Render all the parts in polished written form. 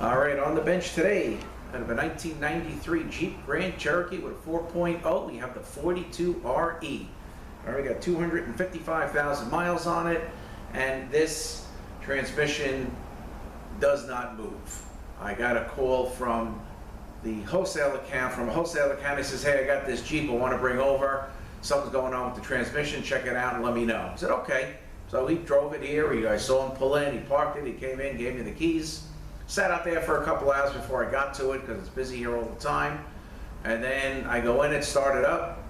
All right, on the bench today, out of a 1993 Jeep Grand Cherokee with a 4.0, we have the 42RE. All right, we got 255,000 miles on it, and this transmission does not move. I got a call from the wholesale account, he says, hey, I got this Jeep I want to bring over. Something's going on with the transmission, check it out and let me know. I said, okay. So he drove it here, I saw him pull in, he parked it, he came in, gave me the keys. Sat out there for a couple hours before I got to it because it's busy here all the time. And then I go in and start it up.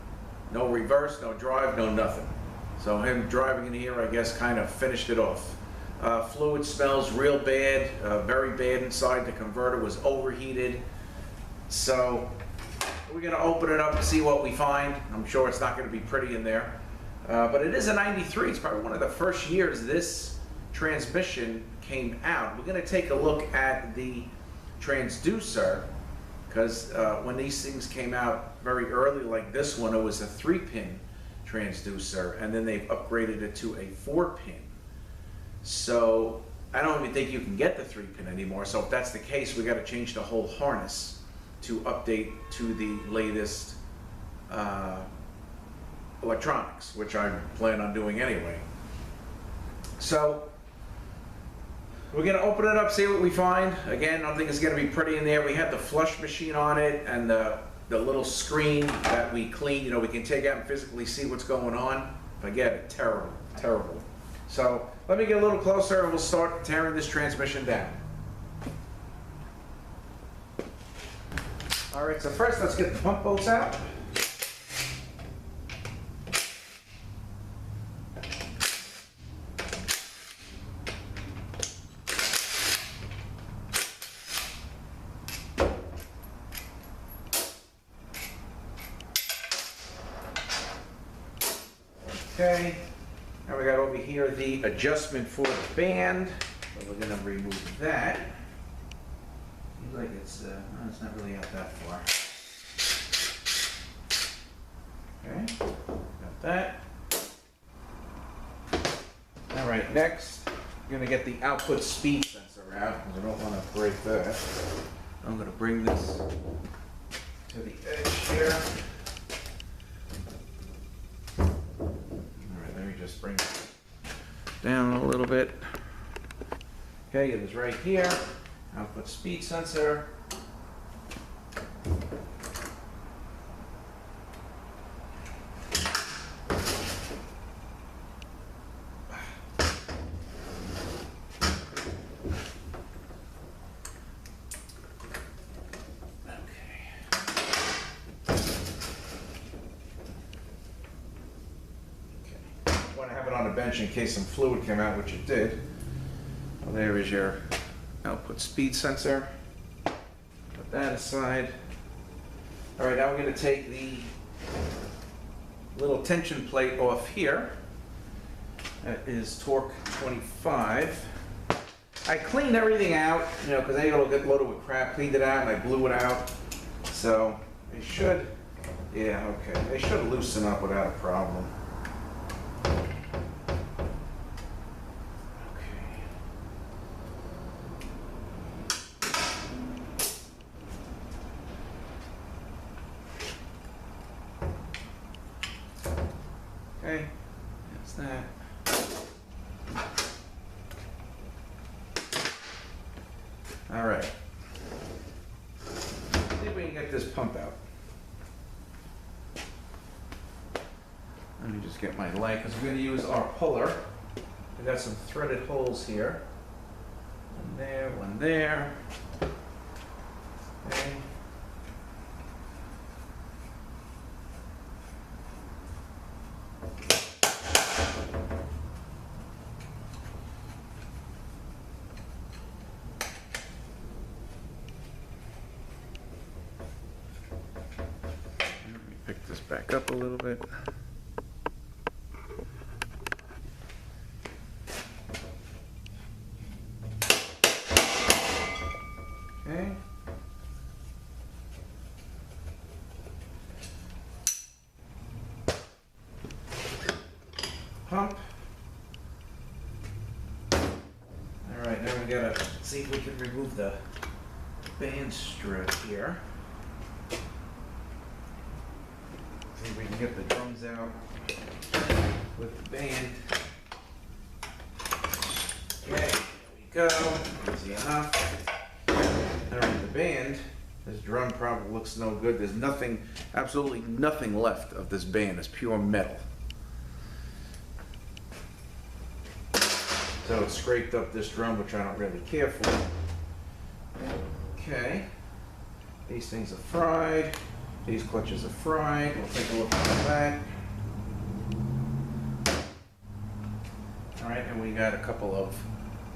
No reverse, no drive, no nothing. So him driving in here, I guess, kind of finished it off. Fluid smells real bad, very bad inside. The converter was overheated. So we're gonna open it up and see what we find. I'm sure it's not gonna be pretty in there. But it is a 93, it's probably one of the first years this transmission came out. We're gonna take a look at the transducer, because when these things came out very early, like this one, it was a 3-pin transducer, and then they've upgraded it to a 4-pin. So I don't even think you can get the 3-pin anymore. So if that's the case, we gotta change the whole harness to update to the latest electronics, which I plan on doing anyway. So we're gonna open it up, see what we find. Again, I don't think it's gonna be pretty in there. We had the flush machine on it and the little screen that we clean. You know, we can take out and physically see what's going on. But again, terrible, terrible. So let me get a little closer and we'll start tearing this transmission down. All right, so first let's get the pump bolts out. Okay, now we got over here the adjustment for the band. So we're going to remove that. Seems like it's not really out that far. Okay, got that. All right, next we're going to get the output speed sensor out because I don't want to break that. I'm going to bring this to the edge here. Just bring it down a little bit. Okay, it is right here. Output speed sensor. On a bench in case some fluid came out, which it did. Well, there is your output speed sensor. Put that aside. All right, now we're going to take the little tension plate off here. That is torque 25. I cleaned everything out, you know, because I don't get loaded with crap. Cleaned it out and I blew it out. So they should, yeah, okay. They should loosen up without a problem. Okay, that's that. All right. See if we can get this pump out. Let me just get my light, because we're going to use our puller. We got some threaded holes here. One there, one there. Okay. Pick this back up a little bit. Okay. Pump. All right, now we gotta see if we can remove the band strip here. See if we can get the drums out with the band. Okay, there we go. Easy enough. Alright, the band, this drum probably looks no good. There's nothing, absolutely nothing left of this band. It's pure metal. So it scraped up this drum, which I don't really care for. Okay. These things are fried. These clutches are fried. We'll take a look at that. Alright, and we got a couple of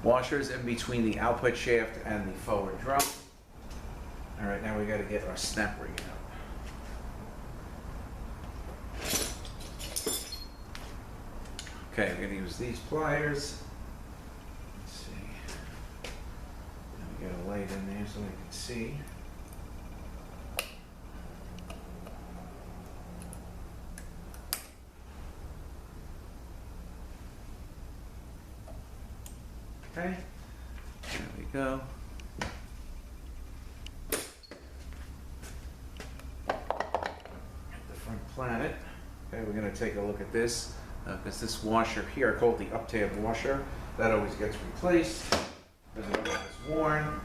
washers in between the output shaft and the forward drum. Alright, now we got to get our snap ring out. Okay, we're going to use these pliers. Let's see. Now we got a light in there so we can see. Okay, there we go. At the front planet. Okay, we're going to take a look at this because this washer here, I call it the up-tab washer, that always gets replaced because it always gets worn.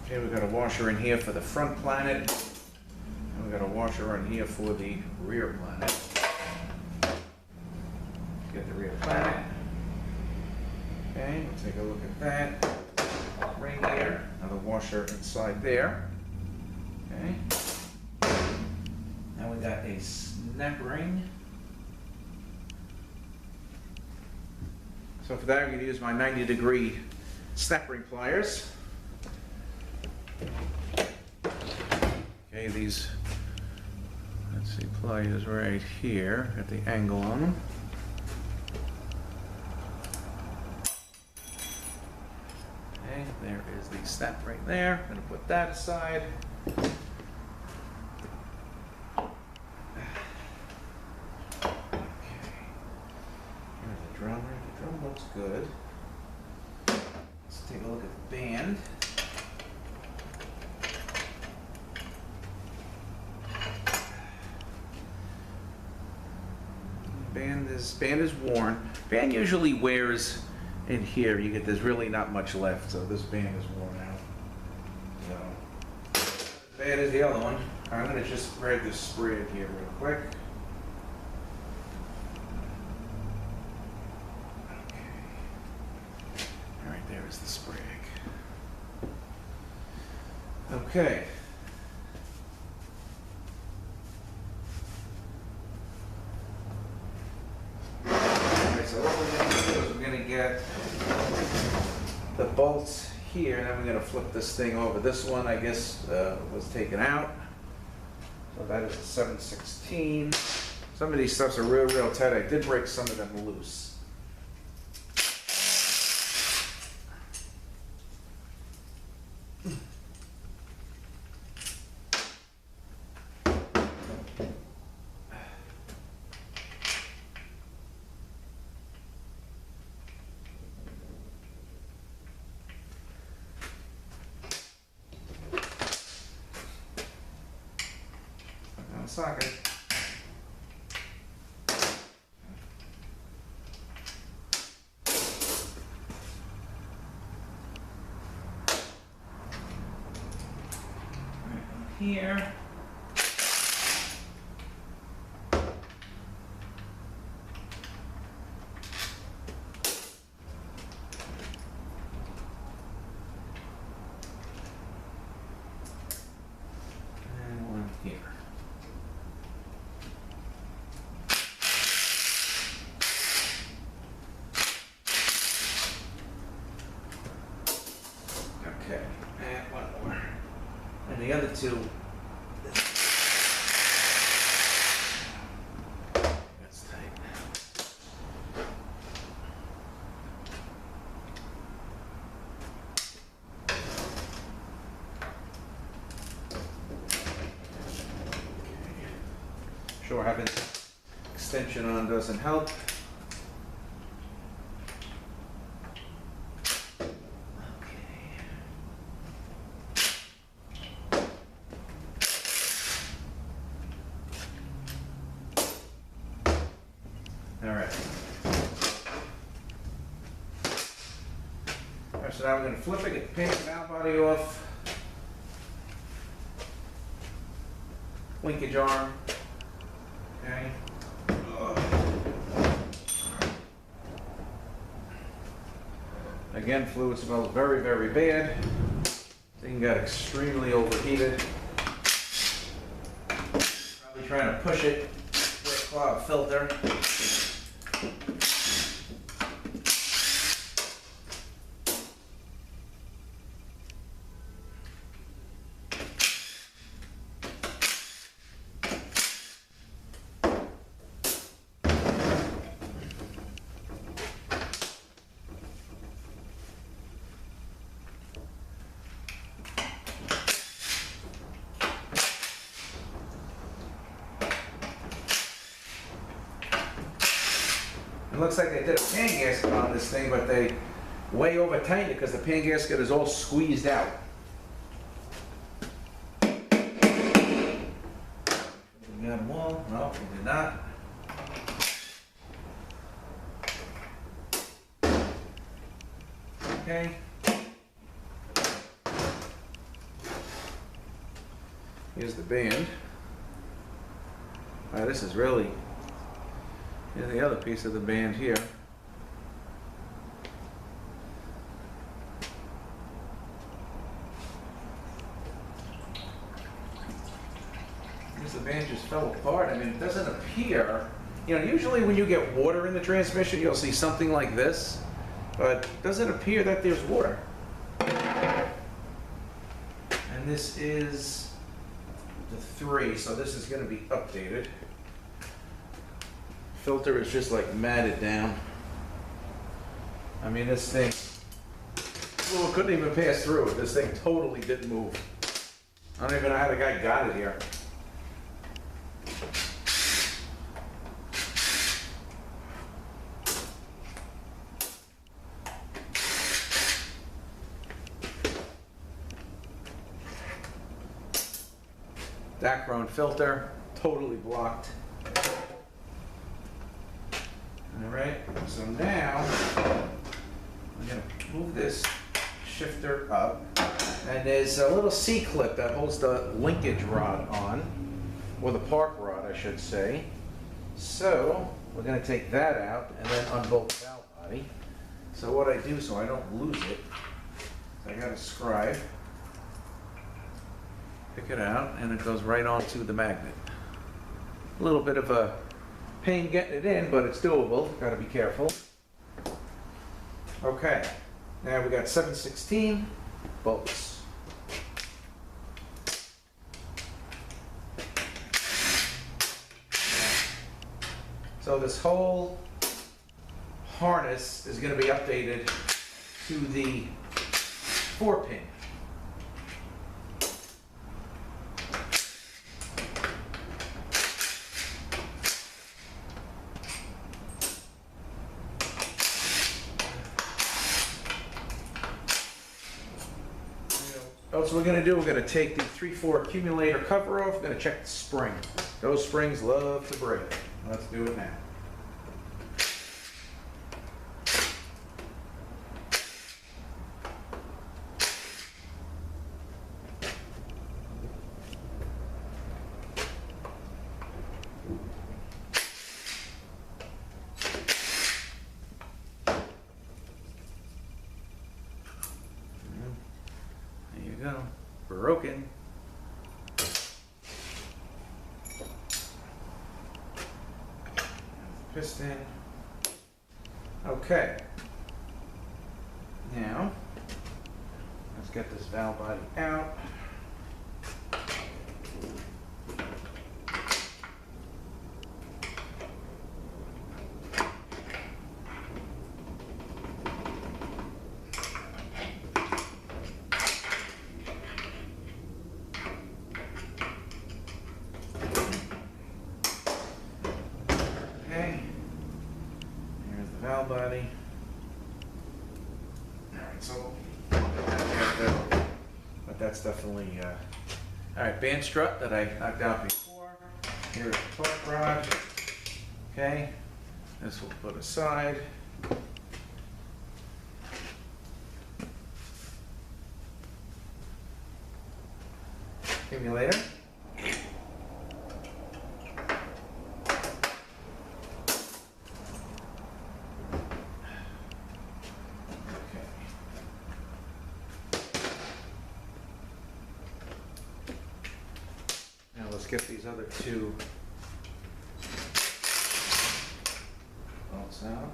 Okay, we've got a washer in here for the front planet, and we've got a washer in here for the rear planet. Get the rear planet. Okay, we'll take a look at that. Ring here, another washer inside there. Okay. Now we got a snap ring. So for that, I'm going to use my 90-degree snap ring pliers. Okay, these, let's see, pliers right here, got the angle on them. Okay, there is the snap right there. I'm going to put that aside. The drum looks good. Let's take a look at the band. Band is worn. Band usually wears in here. You get there's really not much left, so this band is worn out. So band is the other one. I'm gonna just grab this sprig here real quick. There's the sprig. Okay. Alright, so what we're going to do is we're going to get the bolts here, and then we're going to flip this thing over. This one, I guess, was taken out. So that is a 7/16. Some of these stuffs are real tight. I did break some of them loose. Socket. Right here. And one here. Okay, and one more. And the other two. That's tight. Okay. Sure, having extension on doesn't help. Alright, so now we're going to flip it, get the pan valve body off. Linkage arm. Okay. Again, fluid smells very, very bad. Thing got extremely overheated. Probably trying to push it for a clogged filter. It looks like they did a pan gasket on this thing, but they way over tightened it because the pan gasket is all squeezed out. We got them all? No, we did not. Okay. Here's the band. This is really... Here's the other piece of the band here. The band just fell apart. I mean, it doesn't appear, usually when you get water in the transmission, you'll see something like this, but it doesn't appear that there's water. And this is the 3, so this is going to be updated. Filter is just like matted down. I mean, this thing, fluid couldn't even pass through it. This thing totally didn't move. I don't even know how the guy got it here. Dacron filter, totally blocked. All right, so now I'm going to move this shifter up, and there's a little C-clip that holds the linkage rod on, or the park rod, I should say. So we're going to take that out and then unbolt the valve body. So what I do so I don't lose it, I got a scribe, pick it out, and it goes right onto the magnet. A little bit of a pain getting it in, but it's doable. Got to be careful. Okay, now we got 7/16 bolts. So this whole harness is going to be updated to the 4-pin. So what we're going to do, we're going to take the 3/4 accumulator cover off. We're going to check the spring. Those springs love to break. Let's do it now. Go. Broken. Piston. Okay. Now, let's get this valve body out. Valve body. Alright, so but that's definitely alright, band strut that I knocked out before. Here's the torque rod. Okay. This we'll put aside. accumulator. Let's get these other two bolts out.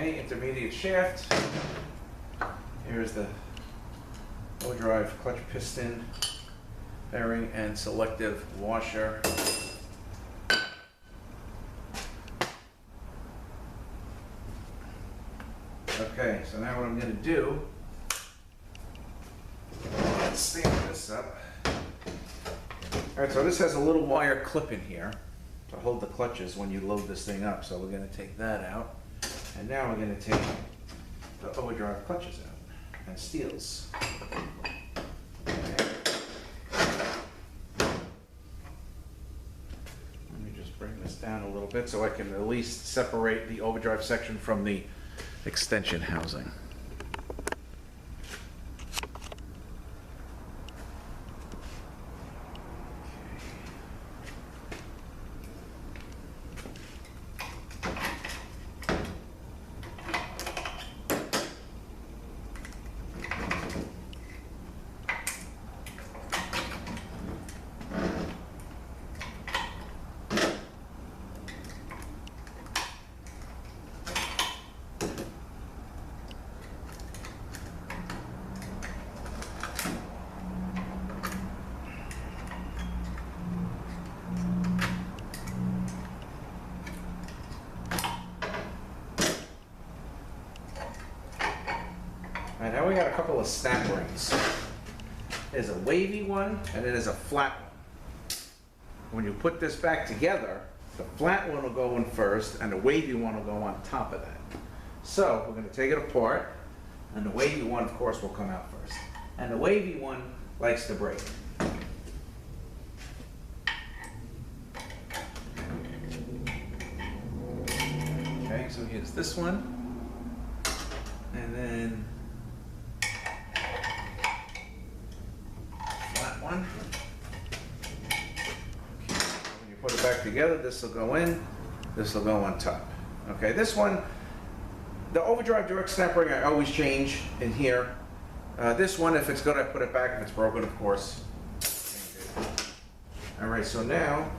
Intermediate shaft. Here's the Overdrive clutch piston, bearing, and selective washer. Okay, so now what I'm going to do, let's stand this up. Alright, so this has a little wire clip in here to hold the clutches when you load this thing up. So we're going to take that out. And now we're going to take the Overdrive clutches out and steels. Okay. Let me just bring this down a little bit so I can at least separate the Overdrive section from the extension housing. And now we got a couple of snap rings. There's a wavy one and then there's a flat one. When you put this back together, the flat one will go in first and the wavy one will go on top of that. So we're going to take it apart, and the wavy one, of course, will come out first. And the wavy one likes to break. Okay, so here's this one. And then flat one. Okay. When you put it back together, this will go in, this will go on top. Okay, this one, the Overdrive direct snap ring, I always change in here. This one, if it's good, I put it back. If it's broken, of course. All right, so now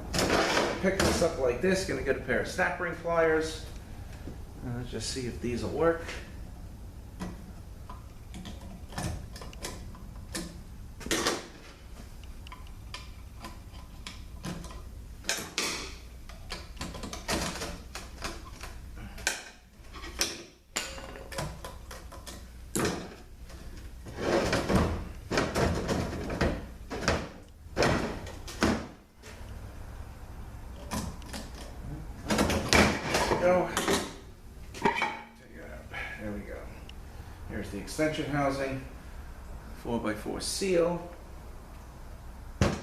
pick this up like this. Gonna get a pair of snap ring pliers. Let's just see if these will work. Go. Take it out. There we go. Here's the extension housing, 4x4 seal. Okay.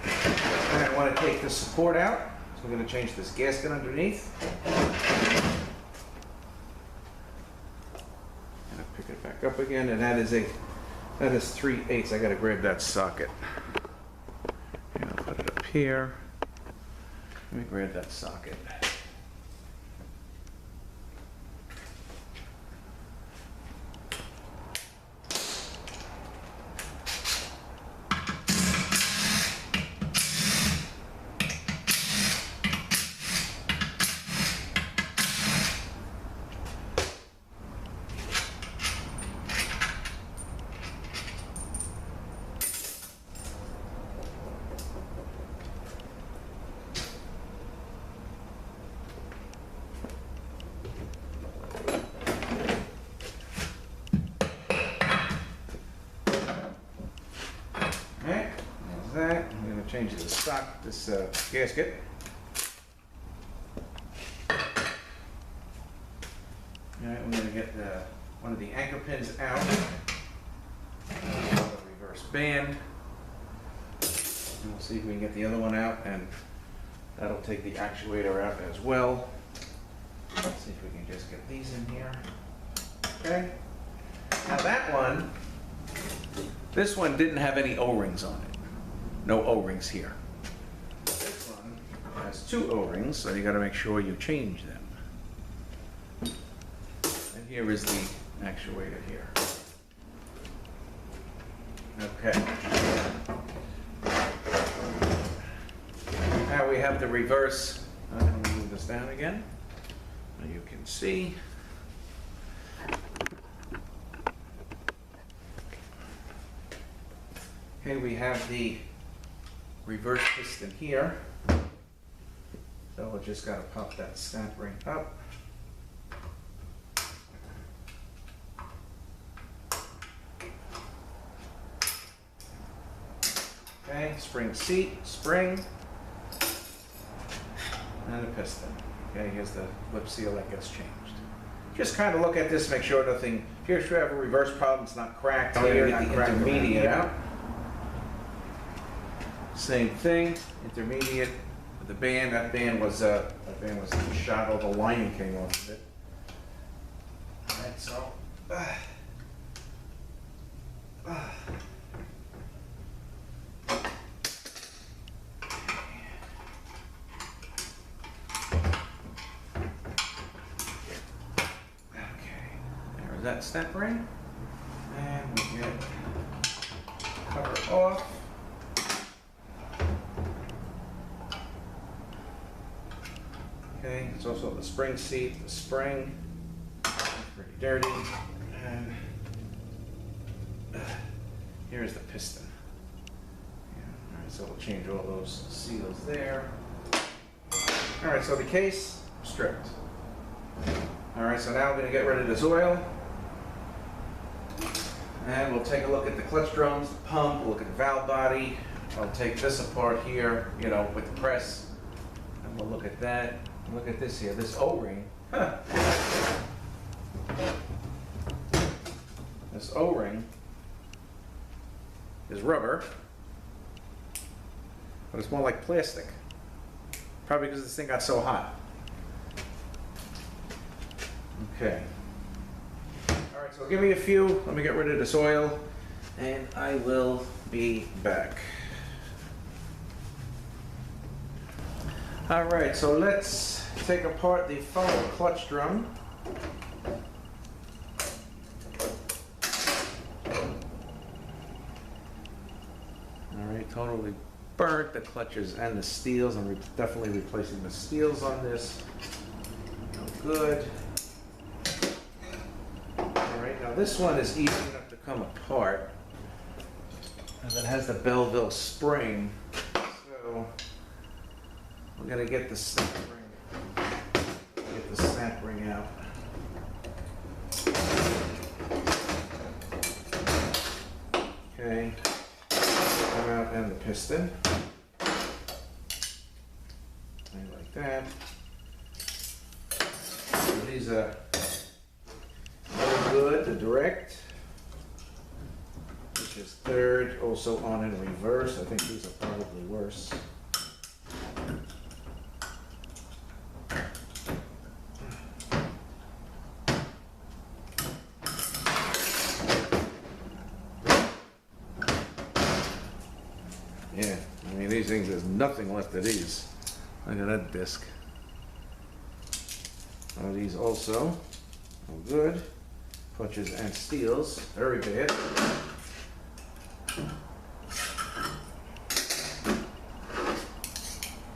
And I want to take the support out, so we're going to change this gasket underneath. And I pick it back up again, and that is 3/8. I got to grab that socket. Put it up here. Let me grab that socket. change the stock, this gasket. Alright, we're going to get one of the anchor pins out. The reverse band. And we'll see if we can get the other one out, and that'll take the actuator out as well. Let's see if we can just get these in here. Okay. Now that one, this one didn't have any O-rings on it. No O-rings here. This one has 2 O-rings, so you got to make sure you change them. And here is the actuator here. Okay. Now we have the reverse. I'm going to move this down again. Now you can see. Okay, we have the reverse piston here. So we'll just got to pop that snap ring up. Okay, spring seat, spring, and the piston. Okay, here's the lip seal that gets changed. Just kind of look at this, make sure nothing, if you have a reverse problem, it's not cracked. Here, get the intermediate out. Same thing, intermediate with the band. That band was shot, all the lining came off of it. All right, so. That snap ring, and we get cover off. Okay, it's also the spring seat, the spring, pretty dirty, and here's the piston. Yeah, all right, so we'll change all those seals there. All right, so the case stripped. All right, so now we're going to get rid of this oil. And we'll take a look at the clutch drums, the pump, we'll look at the valve body. I'll take this apart here, you know, with the press. And we'll look at that. And look at this here, this O-ring. Huh. This O-ring is rubber, but it's more like plastic. Probably because this thing got so hot. Okay. All right, so give me a few. Let me get rid of this oil, and I will be back. All right, so let's take apart the forward clutch drum. All right, totally burnt the clutches and the steels. I'm definitely replacing the steels on this. No good. Now this one is easy enough to come apart, and it has the Belleville spring, so we're going to get the snap ring out. Okay, come out, and the piston, like that. So these are good, the direct, which is third, also on in reverse. I think these are probably worse. Yeah, I mean these things, there's nothing left of these. Look at that disc. These also, all good. Clutches and steels, very bad.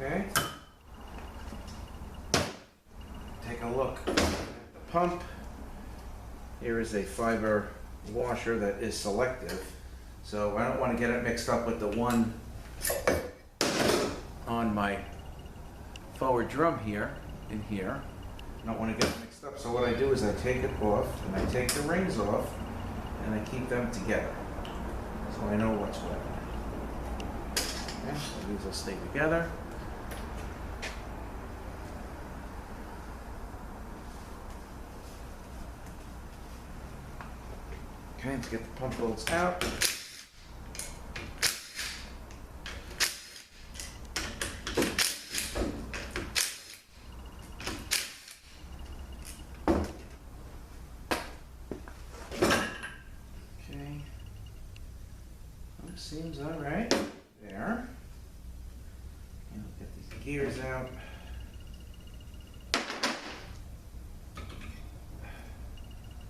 Okay. Take a look at the pump. Here is a fiber washer that is selective, so I don't want to get it mixed up with the one on my forward drum here, in here. I don't want to get it mixed up, so what I do is I take it off, and I take the rings off, and I keep them together, so I know what's what. Okay, so these will stay together. Okay, let's get the pump bolts out. Okay, well, seems all right there. And we'll get these gears out.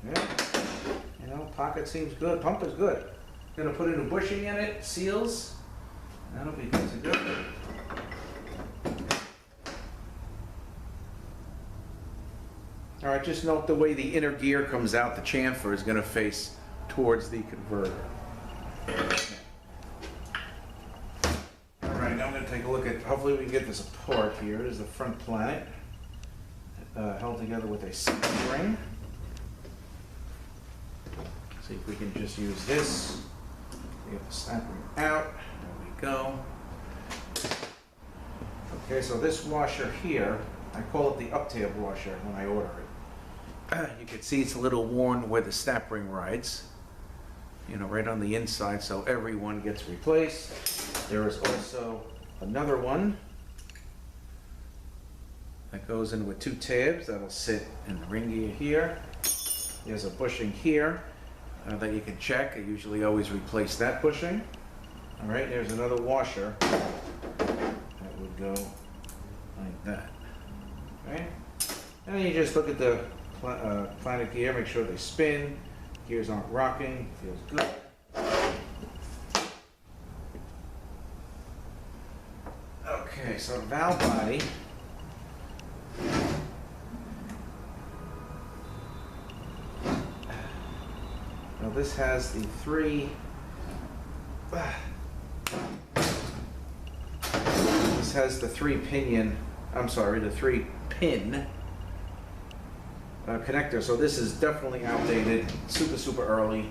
Yeah. Pocket seems good. Pump is good. Gonna put a new bushing in it, seals. That'll be good to go. All right, just note the way the inner gear comes out, the chamfer is gonna face towards the converter. All right, now I'm gonna take a look at, hopefully we can get this apart here. It is the front planet, held together with a spring. See if we can just use this. We have the snap ring out. There we go. Okay, so this washer here, I call it the uptail washer when I order it. You can see it's a little worn where the snap ring rides. You know, right on the inside, so every one gets replaced. There is also another one that goes in with two tabs that'll sit in the ring gear here. There's a bushing here. That you can check. I usually always replace that bushing. All right, there's another washer that would go like that. Okay, and then you just look at the planet gear, make sure they spin, gears aren't rocking, feels good. Okay, so valve body. Now this has the three pin connector. So this is definitely outdated, super early.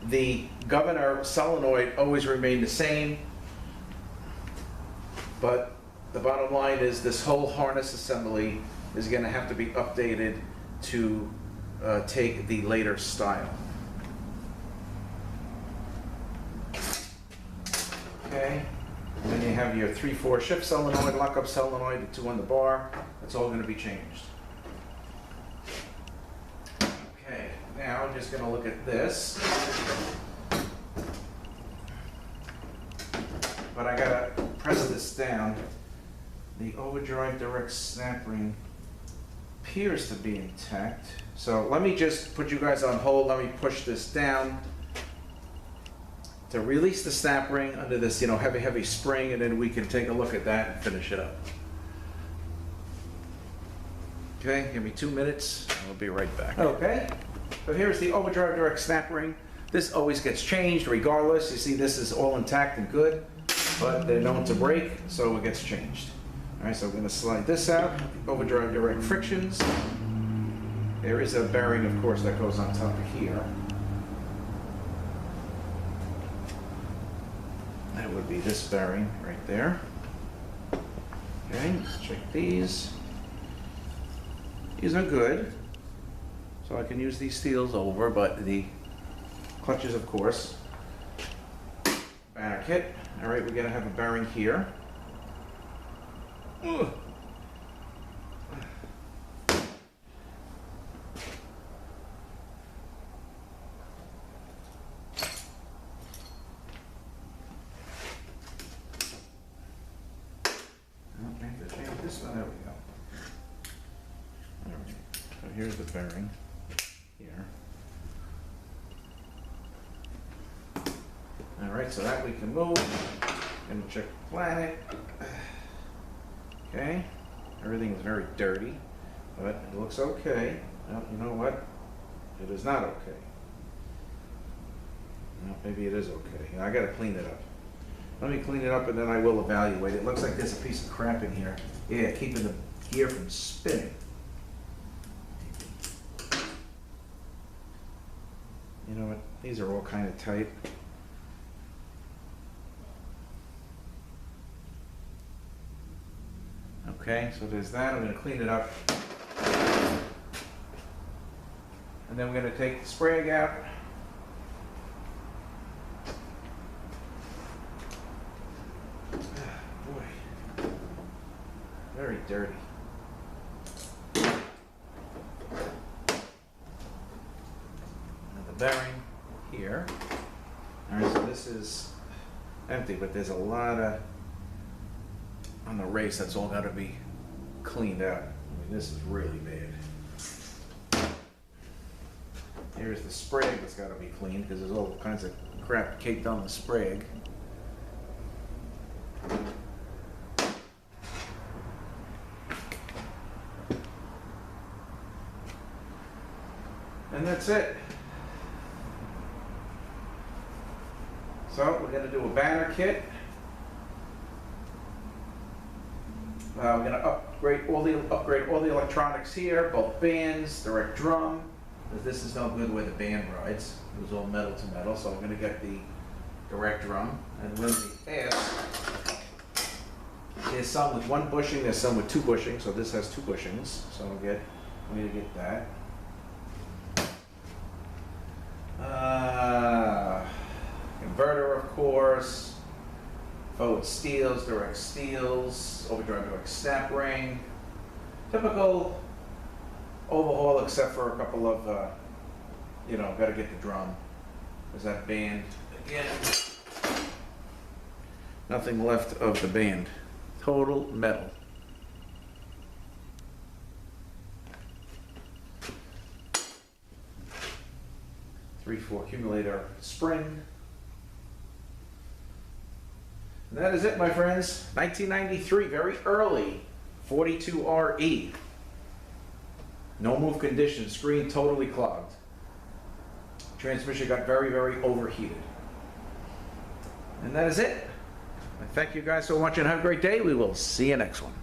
The governor solenoid always remained the same, but the bottom line is this whole harness assembly is going to have to be updated to take the later style. Okay, and then you have your 3/4 shift solenoid, lockup solenoid, the two on the bar. That's all going to be changed. Okay, now I'm just going to look at this. But I got to press this down. The Overdrive direct snap ring appears to be intact. So let me just put you guys on hold. Let me push this down to release the snap ring under this, heavy spring, and then we can take a look at that and finish it up. Okay, give me 2 minutes. I'll be right back. Okay, so here's the Overdrive direct snap ring. This always gets changed regardless. You see this is all intact and good, but they're known to break, so it gets changed. All right, so I'm going to slide this out. Overdrive direct frictions. There is a bearing, of course, that goes on top of here. That would be this bearing right there. Okay, let's check these. These are good. So I can use these steels over, but the clutches, of course. Banner kit. All right, we're going to have a bearing here. Ugh. There we go. All right. So here's the bearing here. All right, so that we can move. And check the planet. Okay. Everything is very dirty, but it looks okay. Well, you know what? It is not okay. Well, maybe it is okay. I got to clean it up. Let me clean it up and then I will evaluate it. It looks like there's a piece of crap in here. Yeah, keeping the gear from spinning. You know what? These are all kind of tight. Okay, so there's that. I'm going to clean it up. And then we're going to take the spraying out. Boy, very dirty. And the bearing here. All right, so this is empty, but there's a lot of, on the race, that's all got to be cleaned out. I mean, this is really bad. Here's the sprig that's got to be cleaned because there's all kinds of crap caked on the sprig. And that's it. So we're going to do a banner kit. We're going to upgrade all the electronics here, both bands, direct drum. This is no good where the band rides. It was all metal to metal, so I'm going to get the direct drum. And when the ass, there's some with one bushing, there's some with two bushings, so this has two bushings. So I'm going to get that. Inverter, of course. Forward steels, direct steels, overdrive direct snap ring. Typical overhaul, except for a couple of, got to get the drum. There's that band again. Nothing left of the band. Total metal. Three-4 accumulator spring. And that is it, my friends. 1993, very early, 42RE. No move condition, screen totally clogged. Transmission got very, very overheated. And that is it. I thank you guys so much and have a great day. We will see you next one.